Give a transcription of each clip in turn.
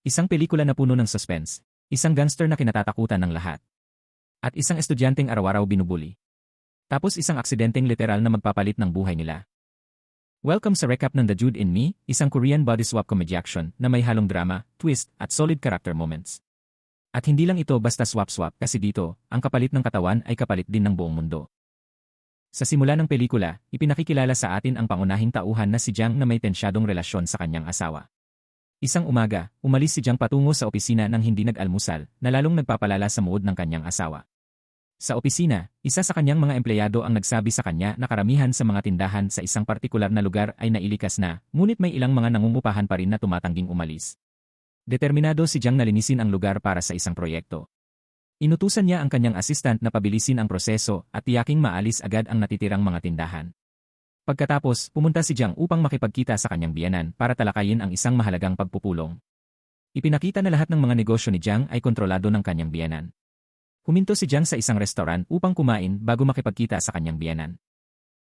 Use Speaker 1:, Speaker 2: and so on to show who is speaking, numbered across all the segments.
Speaker 1: Isang pelikula na puno ng suspense, isang gangster na kinatatakutan ng lahat, at isang estudyanteng araw-araw binubuli. Tapos isang aksidenteng literal na magpapalit ng buhay nila. Welcome sa recap ng The Jude in Me, isang Korean body swap comedy action na may halong drama, twist, at solid character moments. At hindi lang ito basta swap-swap kasi dito, ang kapalit ng katawan ay kapalit din ng buong mundo. Sa simula ng pelikula, ipinakikilala sa atin ang pangunahing tauhan na si Jang na may tensyadong relasyon sa kanyang asawa. Isang umaga, umalis si Jang patungo sa opisina nang hindi nag-almusal, na lalong nagpapalala sa mood ng kanyang asawa. Sa opisina, isa sa kanyang mga empleyado ang nagsabi sa kanya na karamihan sa mga tindahan sa isang partikular na lugar ay nailikas na, ngunit may ilang mga nangungupahan pa rin na tumatangging umalis. Determinado si Jang na linisin ang lugar para sa isang proyekto. Inutusan niya ang kanyang assistant na pabilisin ang proseso at tiyaking maalis agad ang natitirang mga tindahan. Pagkatapos, pumunta si Jang upang makipagkita sa kanyang biyenan para talakayin ang isang mahalagang pagpupulong. Ipinakita na lahat ng mga negosyo ni Jang ay kontrolado ng kanyang biyenan. Huminto si Jang sa isang restoran upang kumain bago makipagkita sa kanyang biyenan.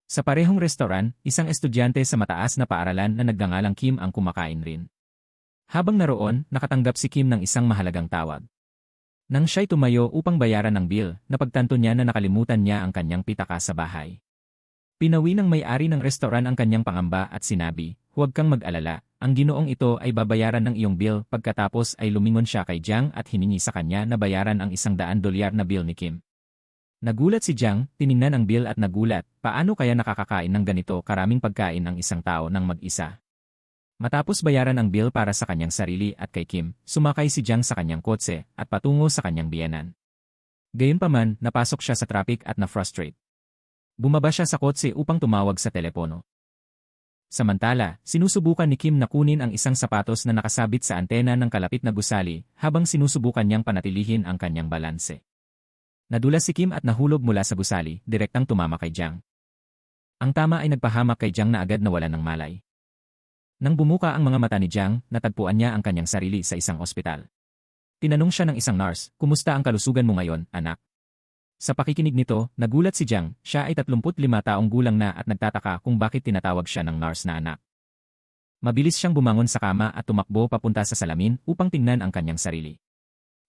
Speaker 1: Sa parehong restoran, isang estudyante sa mataas na paaralan na nagngangalang Kim ang kumakain rin. Habang naroon, nakatanggap si Kim ng isang mahalagang tawag. Nang siya'y tumayo upang bayaran ng bill, napagtanto niya na nakalimutan niya ang kanyang pitaka sa bahay. Pinawi ng may-ari ng restoran ang kanyang pangamba at sinabi, "Huwag kang mag-alala, ang ginoong ito ay babayaran ng iyong bill." Pagkatapos ay lumingon siya kay Jang at hiningi sa kanya na bayaran ang $100 na bill ni Kim. Nagulat si Jang, tiningnan ang bill at nagulat, paano kaya nakakakain ng ganito karaming pagkain ang isang tao ng mag-isa? Matapos bayaran ang bill para sa kanyang sarili at kay Kim, sumakay si Jang sa kanyang kotse at patungo sa kanyang biyenan. Gayunpaman, napasok siya sa traffic at na-frustrate. Bumaba siya sa kotse upang tumawag sa telepono. Samantala, sinusubukan ni Kim na kunin ang isang sapatos na nakasabit sa antena ng kalapit na gusali habang sinusubukan niyang panatilihin ang kanyang balanse. Nadulas si Kim at nahulog mula sa gusali, direktang tumama kay Jang. Ang tama ay nagpahamak kay Jang na agad nawalan ng malay. Nang bumuka ang mga mata ni Jang, natagpuan niya ang kanyang sarili sa isang ospital. Tinanong siya ng isang nurse, "Kumusta ang kalusugan mo ngayon, anak?" Sa pakikinig nito, nagulat si Jang, siya ay 35 taong gulang na at nagtataka kung bakit tinatawag siya ng nurse na anak. Mabilis siyang bumangon sa kama at tumakbo papunta sa salamin upang tingnan ang kanyang sarili.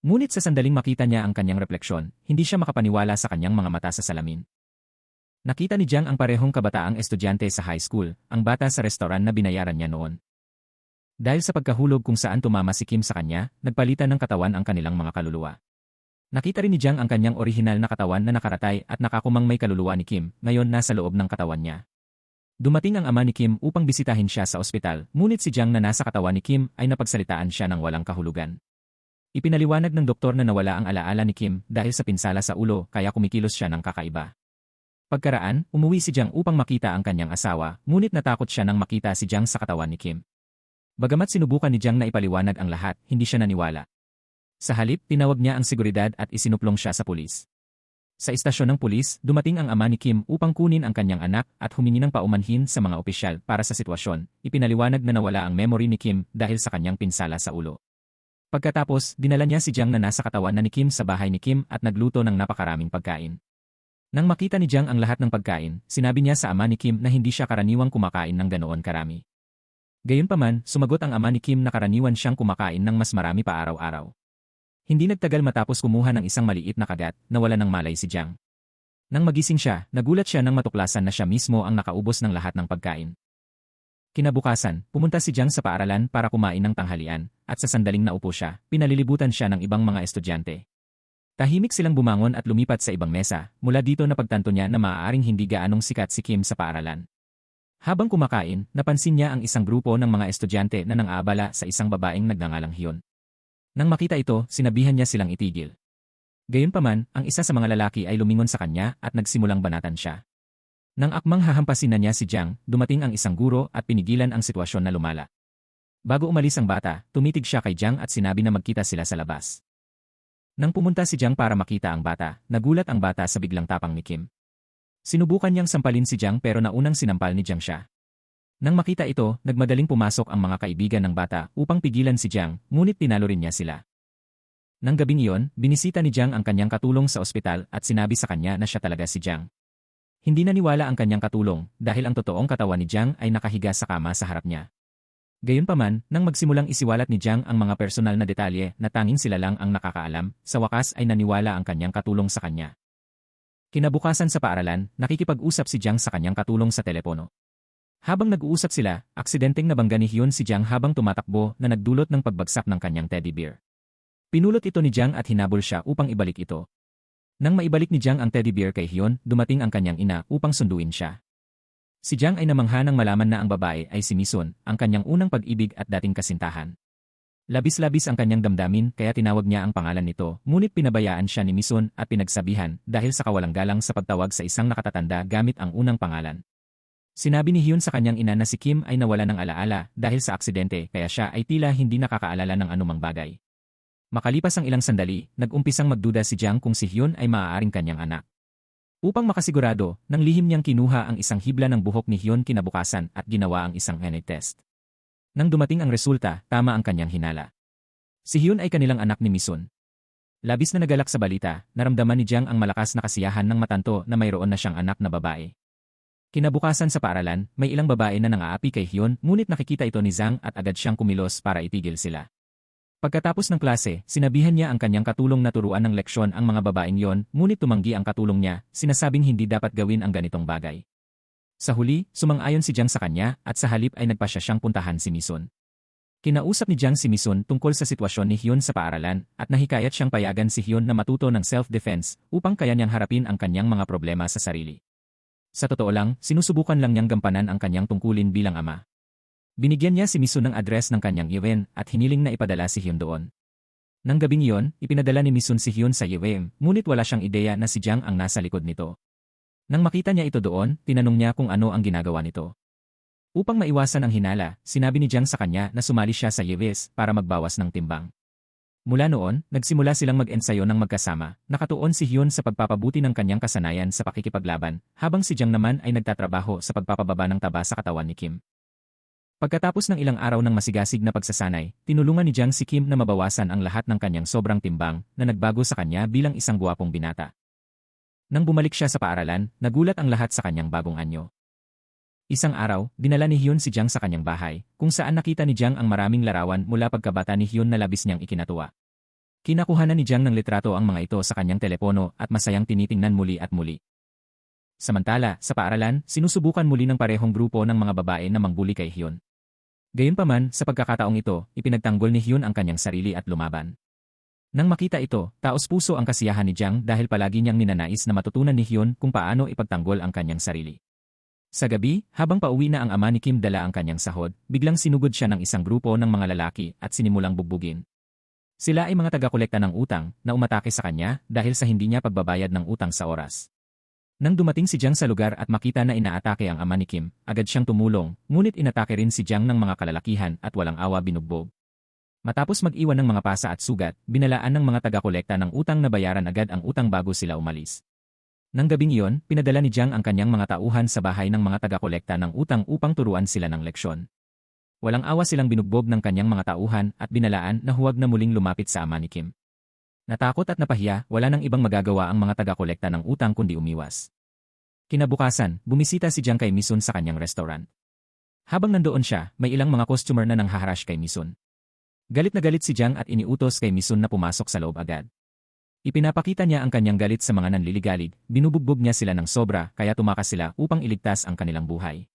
Speaker 1: Ngunit sa sandaling makita niya ang kanyang refleksyon, hindi siya makapaniwala sa kanyang mga mata sa salamin. Nakita ni Jang ang parehong kabataang estudyante sa high school, ang bata sa restoran na binayaran niya noon. Dahil sa pagkahulog kung saan tumama si Kim sa kanya, nagpalitan ng katawan ang kanilang mga kaluluwa. Nakita rin ni Jang ang kanyang orihinal na katawan na nakaratay at nakakumang may kaluluwa ni Kim, ngayon nasa loob ng katawan niya. Dumating ang ama ni Kim upang bisitahin siya sa ospital, ngunit si Jang na nasa katawan ni Kim ay napagsalitaan siya ng walang kahulugan. Ipinaliwanag ng doktor na nawala ang alaala ni Kim dahil sa pinsala sa ulo kaya kumikilos siya ng kakaiba. Pagkaraan, umuwi si Jang upang makita ang kanyang asawa, ngunit natakot siya nang makita si Jang sa katawan ni Kim. Bagamat sinubukan ni Jang na ipaliwanag ang lahat, hindi siya naniwala. Sa halip, tinawag niya ang seguridad at isinuplong siya sa pulis. Sa istasyon ng pulis, dumating ang ama ni Kim upang kunin ang kanyang anak at humingi ng paumanhin sa mga opisyal para sa sitwasyon. Ipinaliwanag na nawala ang memory ni Kim dahil sa kanyang pinsala sa ulo. Pagkatapos, dinala niya si Jang na nasa katawan na ni Kim sa bahay ni Kim at nagluto ng napakaraming pagkain. Nang makita ni Jang ang lahat ng pagkain, sinabi niya sa ama ni Kim na hindi siya karaniwang kumakain ng ganoon karami. Gayunpaman, sumagot ang ama ni Kim na karaniwan siyang kumakain ng mas marami pa araw-araw. Hindi nagtagal matapos kumuha ng isang maliit na kagat, nawala ng malay si Jang. Nang magising siya, nagulat siya nang matuklasan na siya mismo ang nakaubos ng lahat ng pagkain. Kinabukasan, pumunta si Jang sa paaralan para kumain ng tanghalian, at sa sandaling naupo siya, pinalilibutan siya ng ibang mga estudyante. Tahimik silang bumangon at lumipat sa ibang mesa, mula dito napagtanto niya na maaaring hindi gaanong sikat si Kim sa paaralan. Habang kumakain, napansin niya ang isang grupo ng mga estudyante na nang-aabala sa isang babaeng nagngangalang Hyun. Nang makita ito, sinabihan niya silang itigil. Gayunpaman, ang isa sa mga lalaki ay lumingon sa kanya at nagsimulang banatan siya. Nang akmang hahampasin na niya si Jang, dumating ang isang guro at pinigilan ang sitwasyon na lumala. Bago umalis ang bata, tumitig siya kay Jang at sinabi na magkita sila sa labas. Nang pumunta si Jang para makita ang bata, nagulat ang bata sa biglang tapang ni Kim. Sinubukan niyang sampalin si Jang pero naunang sinampal ni Jang siya. Nang makita ito, nagmadaling pumasok ang mga kaibigan ng bata upang pigilan si Jang, ngunit tinalo rin niya sila. Nang gabing iyon, binisita ni Jang ang kanyang katulong sa ospital at sinabi sa kanya na siya talaga si Jang. Hindi naniwala ang kanyang katulong dahil ang totoong katawan ni Jang ay nakahiga sa kama sa harap niya. Gayunpaman, nang magsimulang isiwalat ni Jiang ang mga personal na detalye na tanging sila lang ang nakakaalam, sa wakas ay naniwala ang kanyang katulong sa kanya. Kinabukasan sa paaralan, nakikipag-usap si Jiang sa kanyang katulong sa telepono. Habang nag-uusap sila, aksidenteng nabangga ni Hyun si Jiang habang tumatakbo na nagdulot ng pagbagsak ng kanyang teddy bear. Pinulot ito ni Jiang at hinabol siya upang ibalik ito. Nang maibalik ni Jiang ang teddy bear kay Hyun, dumating ang kanyang ina upang sunduin siya. Si Jiang ay namangha nang malaman na ang babae ay si Misun, ang kanyang unang pag-ibig at dating kasintahan. Labis-labis ang kanyang damdamin kaya tinawag niya ang pangalan nito, ngunit pinabayaan siya ni Misun at pinagsabihan dahil sa kawalang galang sa pagtawag sa isang nakatatanda gamit ang unang pangalan. Sinabi ni Hyun sa kanyang ina na si Kim ay nawala ng alaala dahil sa aksidente kaya siya ay tila hindi nakakaalala ng anumang bagay. Makalipas ang ilang sandali, nag-umpisang magduda si Jiang kung si Hyun ay maaaring kanyang anak. Upang makasigurado, nang lihim niyang kinuha ang isang hibla ng buhok ni Hyun kinabukasan at ginawa ang isang DNA test. Nang dumating ang resulta, tama ang kanyang hinala. Si Hyun ay kanilang anak ni Misun. Labis na nagalak sa balita, naramdaman ni Jiang ang malakas na kasiyahan ng matanto na mayroon na siyang anak na babae. Kinabukasan sa paaralan, may ilang babae na nangaapi kay Hyun ngunit nakikita ito ni Zhang at agad siyang kumilos para itigil sila. Pagkatapos ng klase, sinabihan niya ang kanyang katulong na turuan ng leksyon ang mga babaeng yon, ngunit tumanggi ang katulong niya, sinasabing hindi dapat gawin ang ganitong bagay. Sa huli, sumang-ayon si Jiang sa kanya at sa halip ay nagpasya siyang puntahan si Misun. Kinausap ni Jiang si Misun tungkol sa sitwasyon ni Hyun sa paaralan at nahikayat siyang payagan si Hyun na matuto ng self-defense upang kaya niyang harapin ang kanyang mga problema sa sarili. Sa totoo lang, sinusubukan lang niyang gampanan ang kanyang tungkulin bilang ama. Binigyan niya si Misun ng address ng kanyang Yewem at hiniling na ipadala si Hyun doon. Nang gabing iyon, ipinadala ni Misun si Hyun sa Yewem, ngunit wala siyang ideya na si Jiang ang nasa likod nito. Nang makita niya ito doon, tinanong niya kung ano ang ginagawa nito. Upang maiwasan ang hinala, sinabi ni Jiang sa kanya na sumali siya sa Yewes para magbawas ng timbang. Mula noon, nagsimula silang mag-ensayo ng magkasama, nakatuon si Hyun sa pagpapabuti ng kanyang kasanayan sa pakikipaglaban, habang si Jiang naman ay nagtatrabaho sa pagpapababa ng taba sa katawan ni Kim. Pagkatapos ng ilang araw ng masigasig na pagsasanay, tinulungan ni Jiang si Kim na mabawasan ang lahat ng kanyang sobrang timbang na nagbago sa kanya bilang isang guwapong binata. Nang bumalik siya sa paaralan, nagulat ang lahat sa kanyang bagong anyo. Isang araw, dinala ni Hyun si Jiang sa kanyang bahay, kung saan nakita ni Jiang ang maraming larawan mula pagkabata ni Hyun na labis niyang ikinatuwa. Kinakuhanan ni Jiang ng litrato ang mga ito sa kanyang telepono at masayang tinitingnan muli at muli. Samantala, sa paaralan, sinusubukan muli ng parehong grupo ng mga babae na mangbuli kay Hyun. Gayunpaman, sa pagkakataong ito, ipinagtanggol ni Hyun ang kanyang sarili at lumaban. Nang makita ito, taos-puso ang kasiyahan ni Jiang dahil palagi niyang ninanais na matutunan ni Hyun kung paano ipagtanggol ang kanyang sarili. Sa gabi, habang pauwi na ang ama ni Kim dala ang kanyang sahod, biglang sinugod siya ng isang grupo ng mga lalaki at sinimulang bugbugin. Sila ay mga taga-kolekta ng utang na umatake sa kanya dahil sa hindi niya pagbabayad ng utang sa oras. Nang dumating si Jiang sa lugar at makita na inaatake ang ama ni Kim, agad siyang tumulong, ngunit inatake rin si Jiang ng mga kalalakihan at walang awa binugbog. Matapos mag-iwan ng mga pasa at sugat, binalaan ng mga taga-kolekta ng utang na bayaran agad ang utang bago sila umalis. Nang gabing iyon, pinadala ni Jiang ang kanyang mga tauhan sa bahay ng mga taga-kolekta ng utang upang turuan sila ng leksyon. Walang awa silang binugbog ng kanyang mga tauhan at binalaan na huwag na muling lumapit sa ama ni Kim. Natakot at napahiya, wala nang ibang magagawa ang mga taga-kolekta ng utang kundi umiwas. Kinabukasan, bumisita si Jiang kay Misun sa kanyang restaurant. Habang nandoon siya, may ilang mga customer na nanghaharash kay Misun. Galit na galit si Jiang at iniutos kay Misun na pumasok sa loob agad. Ipinapakita niya ang kanyang galit sa mga nanliligalig, binubugbog niya sila ng sobra kaya tumakas sila upang iligtas ang kanilang buhay.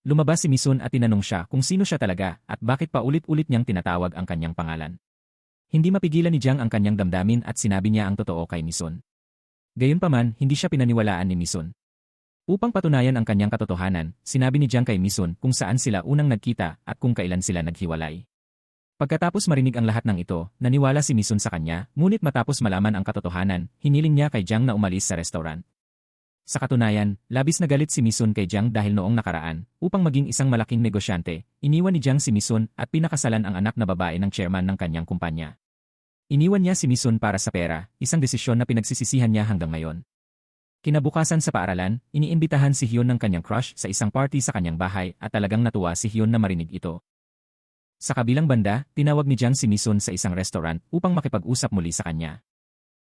Speaker 1: Lumabas si Misun at tinanong siya kung sino siya talaga at bakit pa ulit-ulit niyang tinatawag ang kanyang pangalan. Hindi mapigilan ni Jiang ang kanyang damdamin at sinabi niya ang totoo kay Misun. Gayunpaman, hindi siya pinaniwalaan ni Misun. Upang patunayan ang kanyang katotohanan, sinabi ni Jiang kay Misun kung saan sila unang nagkita at kung kailan sila naghiwalay. Pagkatapos marinig ang lahat ng ito, naniwala si Misun sa kanya, ngunit matapos malaman ang katotohanan, hiniling niya kay Jiang na umalis sa restaurant. Sa katunayan, labis na galit si Misun kay Jiang dahil noong nakaraan, upang maging isang malaking negosyante, iniwan ni Jiang si Misun at pinakasalan ang anak na babae ng chairman ng kanyang kumpanya. Iniwan niya si Misun para sa pera, isang desisyon na pinagsisisihan niya hanggang ngayon. Kinabukasan sa paaralan, iniimbitahan si Hyun ng kanyang crush sa isang party sa kanyang bahay at talagang natuwa si Hyun na marinig ito. Sa kabilang banda, tinawag ni Jiang si Misun sa isang restaurant upang makipag-usap muli sa kanya.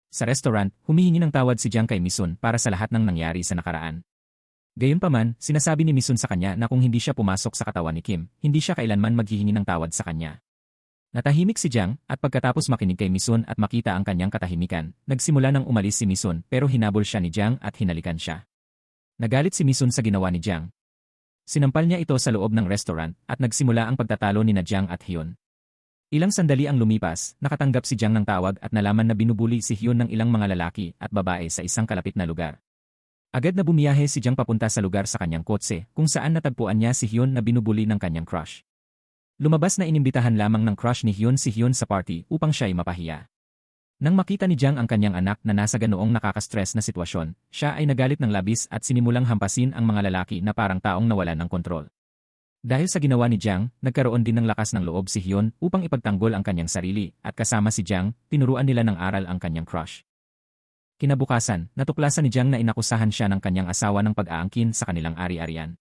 Speaker 1: Sa restaurant, humihingi ng tawad si Jiang kay Misun para sa lahat ng nangyari sa nakaraan. Gayunpaman, sinasabi ni Misun sa kanya na kung hindi siya pumasok sa katawan ni Kim, hindi siya kailanman maghihingi ng tawad sa kanya. Natahimik si Jiang at pagkatapos makinig kay Misun at makita ang kanyang katahimikan, nagsimula nang umalis si Misun pero hinabol siya ni Jiang at hinalikan siya. Nagalit si Misun sa ginawa ni Jiang. Sinampal niya ito sa loob ng restaurant at nagsimula ang pagtatalo ni Jiang at Hyun. Ilang sandali ang lumipas, nakatanggap si Jiang ng tawag at nalaman na binubuli si Hyun ng ilang mga lalaki at babae sa isang kalapit na lugar. Agad na bumiyahe si Jiang papunta sa lugar sa kanyang kotse kung saan natagpuan niya si Hyun na binubuli ng kanyang crush. Lumabas na inimbitahan lamang ng crush ni Hyun si Hyun sa party upang siya ay mapahiya. Nang makita ni Jiang ang kanyang anak na nasa ganoong nakaka-stress na sitwasyon, siya ay nagalit ng labis at sinimulang hampasin ang mga lalaki na parang taong nawalan ng kontrol. Dahil sa ginawa ni Jiang, nagkaroon din ng lakas ng loob si Hyun upang ipagtanggol ang kanyang sarili at kasama si Jiang, tinuruan nila ng aral ang kanyang crush. Kinabukasan, natuklasan ni Jiang na inakusahan siya ng kanyang asawa ng pag-aangkin sa kanilang ari-arian.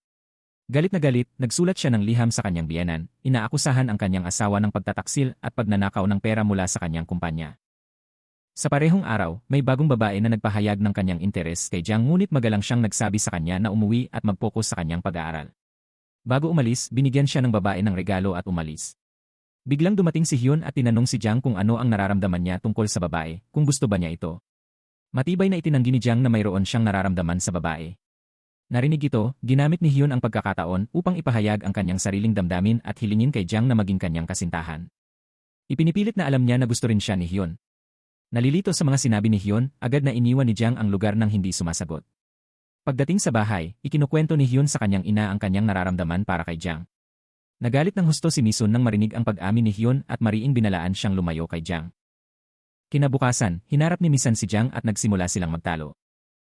Speaker 1: Galit na galit, nagsulat siya ng liham sa kanyang biyenan, inaakusahan ang kanyang asawa ng pagtataksil at pagnanakaw ng pera mula sa kanyang kumpanya. Sa parehong araw, may bagong babae na nagpahayag ng kanyang interes kay Jiang ngunit magalang siyang nagsabi sa kanya na umuwi at mag-focus sa kanyang pag-aaral. Bago umalis, binigyan siya ng babae ng regalo at umalis. Biglang dumating si Hyun at tinanong si Jiang kung ano ang nararamdaman niya tungkol sa babae, kung gusto ba niya ito. Matibay na itinanggi ni Jiang na mayroon siyang nararamdaman sa babae. Narinig ito, ginamit ni Hyun ang pagkakataon upang ipahayag ang kanyang sariling damdamin at hilingin kay Jiang na maging kanyang kasintahan. Ipinipilit na alam niya na gusto rin siya ni Hyun. Nalilito sa mga sinabi ni Hyun, agad na iniwan ni Jiang ang lugar nang hindi sumasagot. Pagdating sa bahay, ikinukwento ni Hyun sa kanyang ina ang kanyang nararamdaman para kay Jiang. Nagalit ng husto si Misun nang marinig ang pag-amin ni Hyun at mariing binalaan siyang lumayo kay Jiang. Kinabukasan, hinarap ni Misan si Jiang at nagsimula silang magtalo.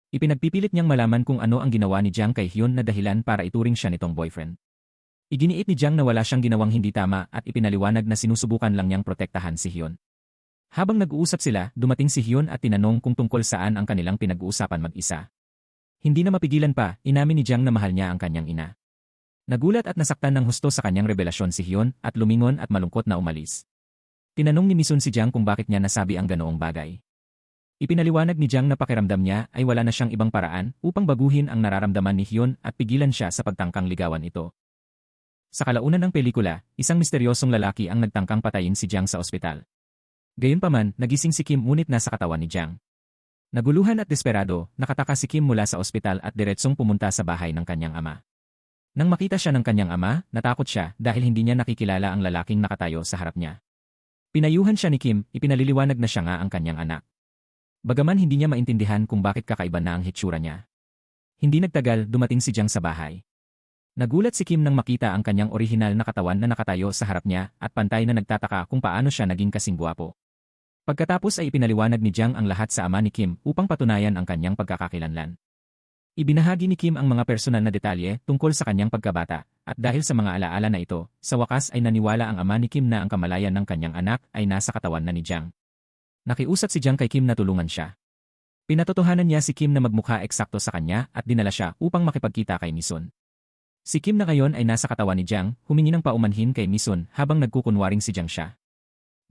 Speaker 1: Ipinagpipilit niyang malaman kung ano ang ginawa ni Jiang kay Hyun na dahilan para ituring siya nitong boyfriend. Iginiit ni Jiang na wala siyang ginawang hindi tama at ipinaliwanag na sinusubukan lang niyang protektahan si Hyun. Habang nag-uusap sila, dumating si Hyun at tinanong kung tungkol saan ang kanilang pinag-uusapan mag-isa. Hindi na mapigilan pa, inamin ni Jiang na mahal niya ang kanyang ina. Nagulat at nasaktan ng husto sa kanyang revelasyon si Hyun at lumingon at malungkot na umalis. Tinanong ni Misun si Jiang kung bakit niya nasabi ang ganoong bagay. Ipinaliwanag ni Jiang na pakiramdam niya ay wala na siyang ibang paraan upang baguhin ang nararamdaman ni Hyun at pigilan siya sa pagtangkang ligawan ito. Sa kalaunan ng pelikula, isang misteryosong lalaki ang nagtangkang patayin si Jiang sa ospital. Gayunpaman, nagising si Kim ngunit nasa katawan ni Jiang. Naguluhan at desperado, nakataka si Kim mula sa ospital at diretsong pumunta sa bahay ng kanyang ama. Nang makita siya ng kanyang ama, natakot siya dahil hindi niya nakikilala ang lalaking nakatayo sa harap niya. Pinayuhan siya ni Kim, ipinaliliwanag na siya nga ang kanyang anak. Bagaman hindi niya maintindihan kung bakit kakaiba na ang hitsura niya. Hindi nagtagal, dumating si Jiang sa bahay. Nagulat si Kim nang makita ang kanyang orihinal na katawan na nakatayo sa harap niya at pantay na nagtataka kung paano siya naging kasing guwapo. Pagkatapos ay ipinaliwanag ni Jiang ang lahat sa ama ni Kim upang patunayan ang kanyang pagkakakilanlan. Ibinahagi ni Kim ang mga personal na detalye tungkol sa kanyang pagkabata at dahil sa mga alaala na ito, sa wakas ay naniwala ang ama ni Kim na ang kamalayan ng kanyang anak ay nasa katawan na ni Jiang. Nakiusap si Jiang kay Kim na tulungan siya. Pinatotohanan niya si Kim na magmukha eksakto sa kanya at dinala siya upang makipagkita kay Misun. Si Kim na ngayon ay nasa katawan ni Jiang, humingi ng paumanhin kay Misun habang nagkukunwaring si Jiang siya.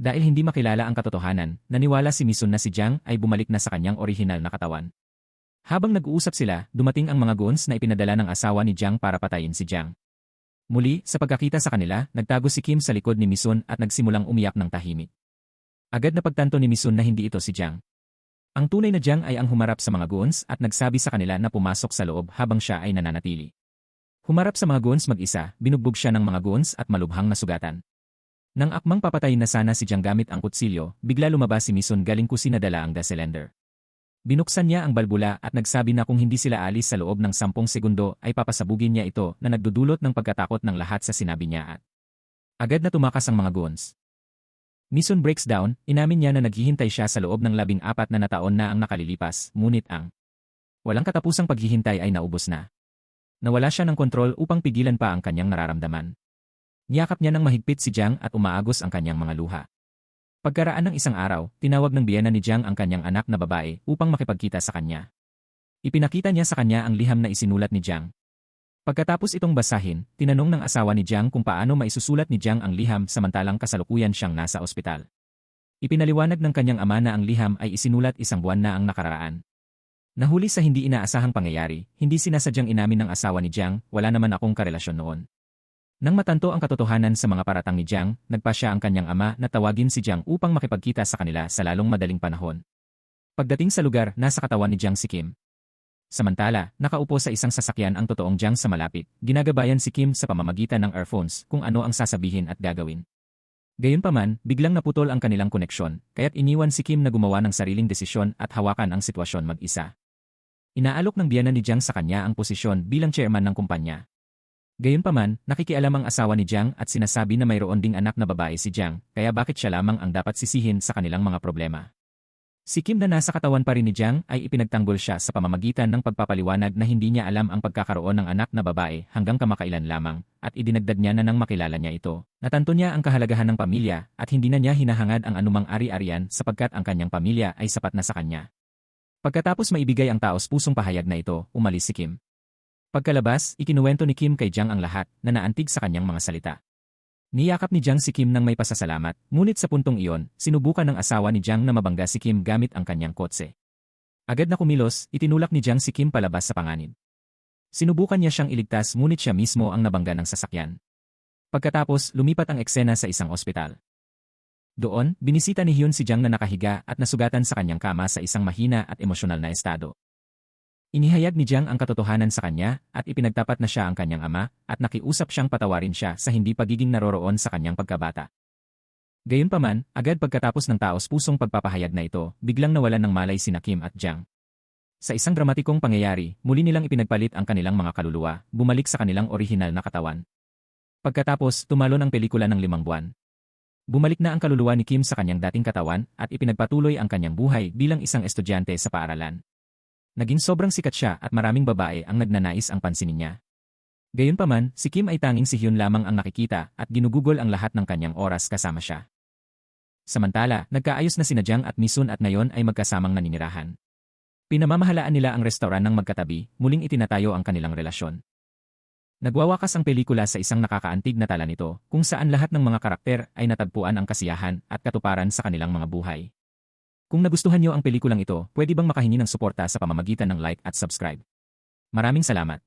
Speaker 1: Dahil hindi makilala ang katotohanan, naniwala si Misun na si Jiang ay bumalik na sa kanyang orihinal na katawan. Habang nag-uusap sila, dumating ang mga goons na ipinadala ng asawa ni Jiang para patayin si Jiang. Muli, sa pagkakita sa kanila, nagtago si Kim sa likod ni Misun at nagsimulang umiyak ng tahimik. Agad na pagtanto ni Misun na hindi ito si Jiang. Ang tunay na Jiang ay ang humarap sa mga goons at nagsabi sa kanila na pumasok sa loob habang siya ay nananatili. Humarap sa mga goons mag-isa, binugbog siya ng mga goons at malubhang nasugatan. Nang akmang papatayin na sana si Jiang gamit ang kutsilyo, bigla lumabas si Misun galing kusina dala ang gas cylinder. Binuksan niya ang balbula at nagsabi na kung hindi sila alis sa loob ng 10 segundo ay papasabugin niya ito na nagdudulot ng pagkatakot ng lahat sa sinabi niya at agad na tumakas ang mga goons. Misun breaks down, inamin niya na naghihintay siya sa loob ng 14 na taon na ang nakalilipas, ngunit ang walang katapusang paghihintay ay naubos na. Nawala siya ng kontrol upang pigilan pa ang kanyang nararamdaman. Niyakap niya ng mahigpit si Jiang at umaagos ang kanyang mga luha. Pagkaraan ng isang araw, tinawag ng biyena ni Jiang ang kanyang anak na babae upang makipagkita sa kanya. Ipinakita niya sa kanya ang liham na isinulat ni Jiang. Pagkatapos itong basahin, tinanong ng asawa ni Jiang kung paano maisusulat ni Jiang ang liham samantalang kasalukuyan siyang nasa ospital. Ipinaliwanag ng kanyang ama na ang liham ay isinulat 1 buwan na ang nakaraan. Nahuli sa hindi inaasahang pangyayari, hindi sinasadyang inamin ng asawa ni Jiang, wala naman akong karelasyon noon. Nang matanto ang katotohanan sa mga paratang ni Jiang, nagpa siya ang kanyang ama na tawagin si Jiang upang makipagkita sa kanila sa lalong madaling panahon. Pagdating sa lugar, nasa katawan ni Jiang si Kim. Samantala, nakaupo sa isang sasakyan ang totoong Jiang sa malapit, ginagabayan si Kim sa pamamagitan ng earphones kung ano ang sasabihin at gagawin. Gayunpaman, biglang naputol ang kanilang koneksyon, kaya't iniwan si Kim na gumawa ng sariling desisyon at hawakan ang sitwasyon mag-isa. Inaalok ng biyenan ni Jiang sa kanya ang posisyon bilang chairman ng kumpanya. Gayunpaman, nakikialam ang asawa ni Jiang at sinasabi na mayroon ding anak na babae si Jiang, kaya bakit siya lamang ang dapat sisihin sa kanilang mga problema. Si Kim na nasa katawan pa rin ni Jiang ay ipinagtanggol siya sa pamamagitan ng pagpapaliwanag na hindi niya alam ang pagkakaroon ng anak na babae hanggang kamakailan lamang, at idinagdag niya na nang makilala niya ito. Natanto niya ang kahalagahan ng pamilya at hindi na niya hinahangad ang anumang ari-arian sapagkat ang kanyang pamilya ay sapat na sa kanya. Pagkatapos maibigay ang taos-pusong pahayag na ito, umalis si Kim. Pagkalabas, ikinuwento ni Kim kay Jiang ang lahat na naantig sa kanyang mga salita. Niyakap ni Jiang si Kim nang may pasasalamat, ngunit sa puntong iyon, sinubukan ng asawa ni Jiang na mabangga si Kim gamit ang kanyang kotse. Agad na kumilos, itinulak ni Jiang si Kim palabas sa panganib. Sinubukan niya siyang iligtas ngunit siya mismo ang nabangga ng sasakyan. Pagkatapos, lumipat ang eksena sa isang ospital. Doon, binisita ni Hyun si Jiang na nakahiga at nasugatan sa kanyang kama sa isang mahina at emosyonal na estado. Inihayag ni Jiang ang katotohanan sa kanya at ipinagtapat na siya ang kanyang ama at nakiusap siyang patawarin siya sa hindi pagiging naroroon sa kanyang pagkabata. Gayunpaman, agad pagkatapos ng taos-pusong pagpapahayag na ito, biglang nawalan ng malay sina Kim at Jiang. Sa isang dramatikong pangyayari, muli nilang ipinagpalit ang kanilang mga kaluluwa, bumalik sa kanilang orihinal na katawan. Pagkatapos, tumalon ang pelikula ng 5 buwan. Bumalik na ang kaluluwa ni Kim sa kanyang dating katawan at ipinagpatuloy ang kanyang buhay bilang isang estudyante sa paaralan. Naging sobrang sikat siya at maraming babae ang nagnanais ang pansinin niya. Gayunpaman, si Kim ay tanging si Hyun lamang ang nakikita at ginugugol ang lahat ng kanyang oras kasama siya. Samantala, nagkaayos na sina Jiang at Misun at ngayon ay magkasamang naninirahan. Pinamamahalaan nila ang restauran ng magkatabi, muling itinatayo ang kanilang relasyon. Nagwawakas ang pelikula sa isang nakakaantig na tala nito, kung saan lahat ng mga karakter ay natagpuan ang kasiyahan at katuparan sa kanilang mga buhay. Kung nagustuhan niyo ang pelikulang ito, pwede bang makahingi ng suporta sa pamamagitan ng like at subscribe? Maraming salamat!